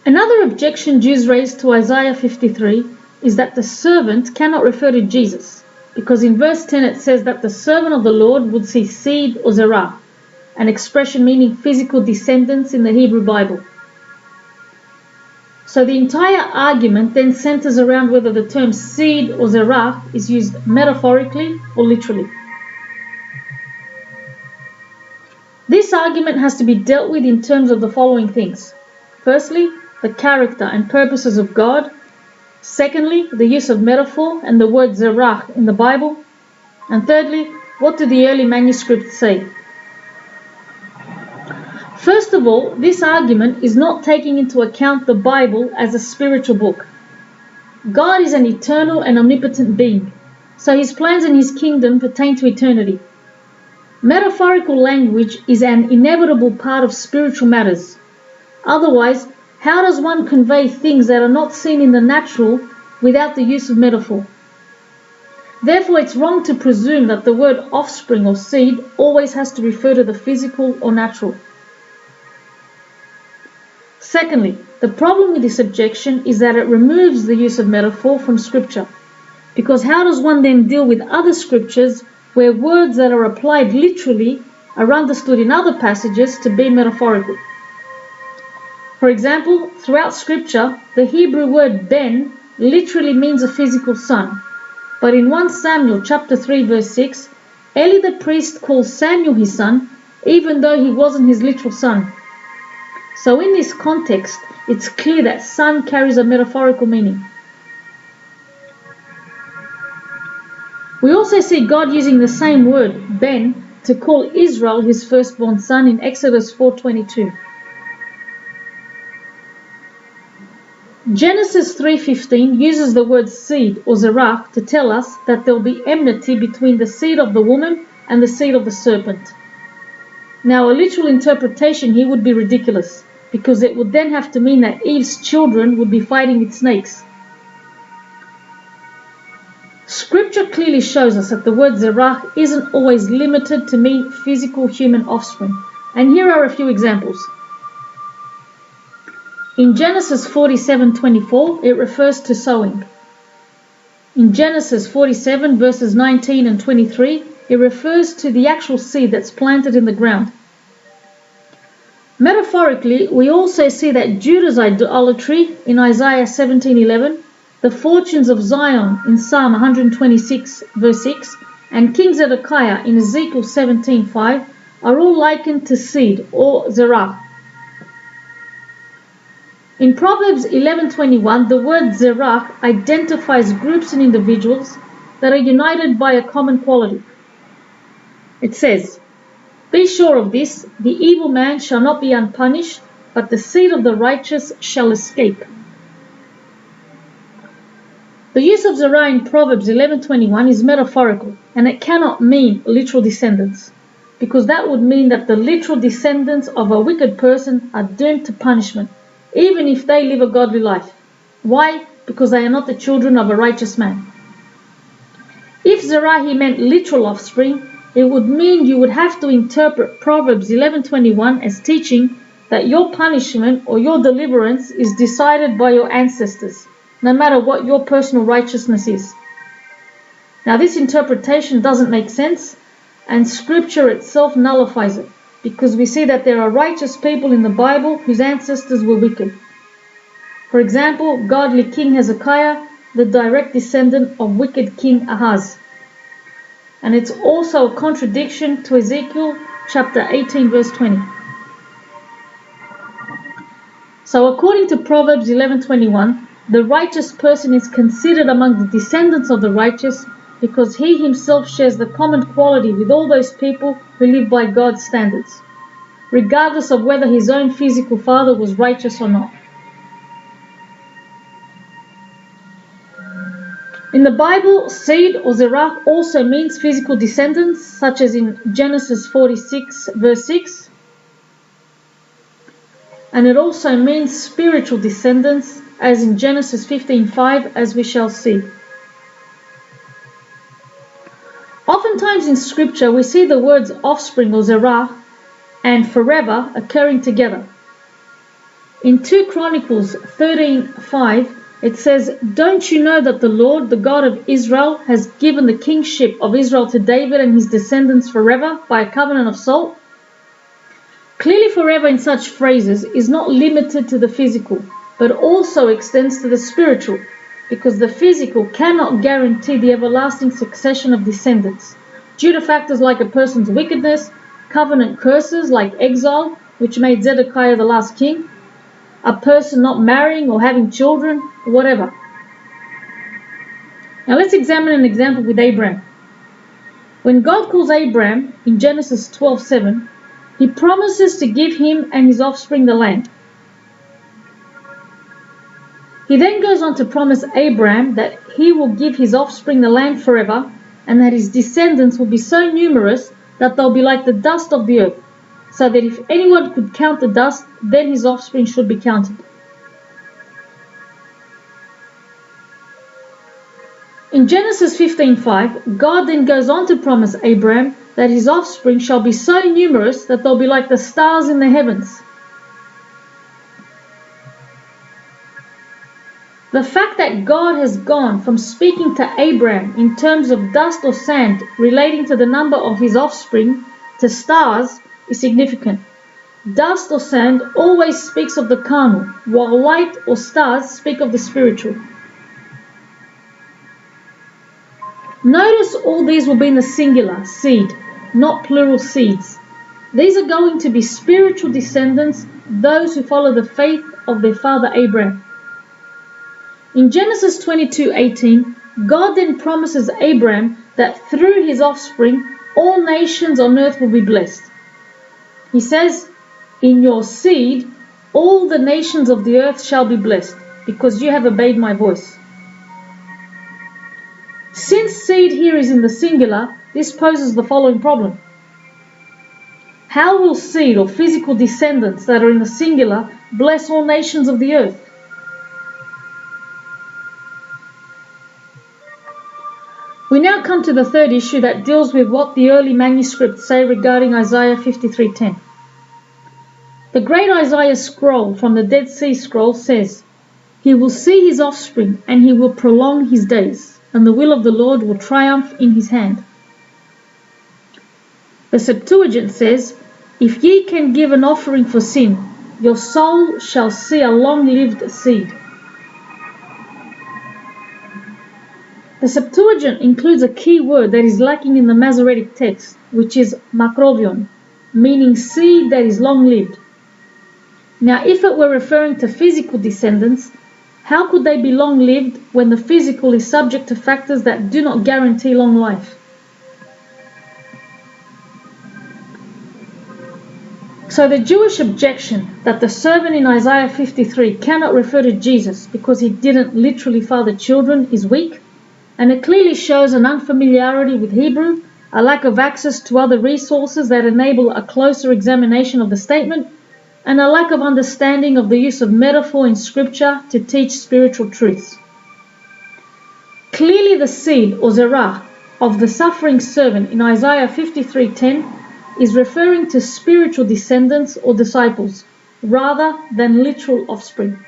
Another objection Jews raise to Isaiah 53 is that the servant cannot refer to Jesus, because in verse 10 it says that the servant of the Lord would see seed or zera, an expression meaning physical descendants in the Hebrew Bible. So the entire argument then centers around whether the term seed or zera is used metaphorically or literally. This argument has to be dealt with in terms of the following things. Firstly, the character and purposes of God. Secondly, the use of metaphor and the word zerach in the Bible. And thirdly, what do the early manuscripts say? First of all, this argument is not taking into account the Bible as a spiritual book. God is an eternal and omnipotent being, so his plans and his kingdom pertain to eternity. Metaphorical language is an inevitable part of spiritual matters. Otherwise, how does one convey things that are not seen in the natural without the use of metaphor? Therefore, it's wrong to presume that the word offspring or seed always has to refer to the physical or natural. Secondly, the problem with this objection is that it removes the use of metaphor from Scripture, because how does one then deal with other scriptures where words that are applied literally are understood in other passages to be metaphorical? For example, throughout Scripture, the Hebrew word ben literally means a physical son. But in 1 Samuel chapter 3 verse 6, Eli the priest calls Samuel his son, even though he wasn't his literal son. So in this context, it's clear that son carries a metaphorical meaning. We also see God using the same word, ben, to call Israel his firstborn son in Exodus 4:22. Genesis 3:15 uses the word seed or zerach to tell us that there will be enmity between the seed of the woman and the seed of the serpent. Now, a literal interpretation here would be ridiculous, because it would then have to mean that Eve's children would be fighting with snakes. Scripture clearly shows us that the word zerach isn't always limited to mean physical human offspring, and here are a few examples. In Genesis 47:24, it refers to sowing. In Genesis 47 verses 19 and 23, it refers to the actual seed that's planted in the ground. Metaphorically, we also see that Judah's idolatry in Isaiah 17:11, the fortunes of Zion in Psalm 126 verse 6, and King Zedekiah in Ezekiel 17:5 are all likened to seed or zerah. In Proverbs 11:21, the word zerach identifies groups and individuals that are united by a common quality. It says, "Be sure of this, the evil man shall not be unpunished, but the seed of the righteous shall escape." The use of zerah in Proverbs 11:21 is metaphorical, and it cannot mean literal descendants, because that would mean that the literal descendants of a wicked person are doomed to punishment, even if they live a godly life. Why? Because they are not the children of a righteous man. If zerah here meant literal offspring, it would mean you would have to interpret Proverbs 11:21 as teaching that your punishment or your deliverance is decided by your ancestors, no matter what your personal righteousness is. Now, this interpretation doesn't make sense, and Scripture itself nullifies it, because we see that there are righteous people in the Bible whose ancestors were wicked. For example, godly King Hezekiah, the direct descendant of wicked King Ahaz. And it's also a contradiction to Ezekiel chapter 18 verse 20. So according to Proverbs 11:21, the righteous person is considered among the descendants of the righteous because he himself shares the common quality with all those people who live by God's standards, regardless of whether his own physical father was righteous or not. In the Bible, seed or zerach also means physical descendants, such as in Genesis 46 verse 6. And it also means spiritual descendants, as in Genesis 15:5, as we shall see. Oftentimes in Scripture, we see the words offspring or zerah and forever occurring together. In 2 Chronicles 13:5, it says, "Don't you know that the Lord, the God of Israel, has given the kingship of Israel to David and his descendants forever by a covenant of salt?" Clearly, forever in such phrases is not limited to the physical, but also extends to the spiritual, because the physical cannot guarantee the everlasting succession of descendants, due to factors like a person's wickedness, covenant curses like exile, which made Zedekiah the last king, a person not marrying or having children, whatever. Now let's examine an example with Abraham. When God calls Abraham in Genesis 12:7, he promises to give him and his offspring the land. He then goes on to promise Abraham that he will give his offspring the land forever, and that his descendants will be so numerous that they'll be like the dust of the earth, so that if anyone could count the dust, then his offspring should be counted. In Genesis 15:5, God then goes on to promise Abraham that his offspring shall be so numerous that they'll be like the stars in the heavens. The fact that God has gone from speaking to Abraham in terms of dust or sand relating to the number of his offspring to stars is significant. Dust or sand always speaks of the carnal, while light or stars speak of the spiritual. Notice all these will be in the singular, seed, not plural seeds. These are going to be spiritual descendants, those who follow the faith of their father Abraham. In Genesis 22:18, God then promises Abraham that through his offspring, all nations on earth will be blessed. He says, "In your seed, all the nations of the earth shall be blessed, because you have obeyed my voice." Since seed here is in the singular, this poses the following problem. How will seed or physical descendants that are in the singular bless all nations of the earth? We now come to the third issue that deals with what the early manuscripts say regarding Isaiah 53:10. The great Isaiah scroll from the Dead Sea Scroll says, "He will see his offspring, and he will prolong his days, and the will of the Lord will triumph in his hand." The Septuagint says, "If ye can give an offering for sin, your soul shall see a long-lived seed." The Septuagint includes a key word that is lacking in the Masoretic text, which is makrovion, meaning seed that is long-lived. Now, if it were referring to physical descendants, how could they be long-lived when the physical is subject to factors that do not guarantee long life? So the Jewish objection that the servant in Isaiah 53 cannot refer to Jesus because he didn't literally father children is weak, and it clearly shows an unfamiliarity with Hebrew, a lack of access to other resources that enable a closer examination of the statement, and a lack of understanding of the use of metaphor in Scripture to teach spiritual truths. Clearly the seed, or zera, of the suffering servant in Isaiah 53:10 is referring to spiritual descendants or disciples, rather than literal offspring.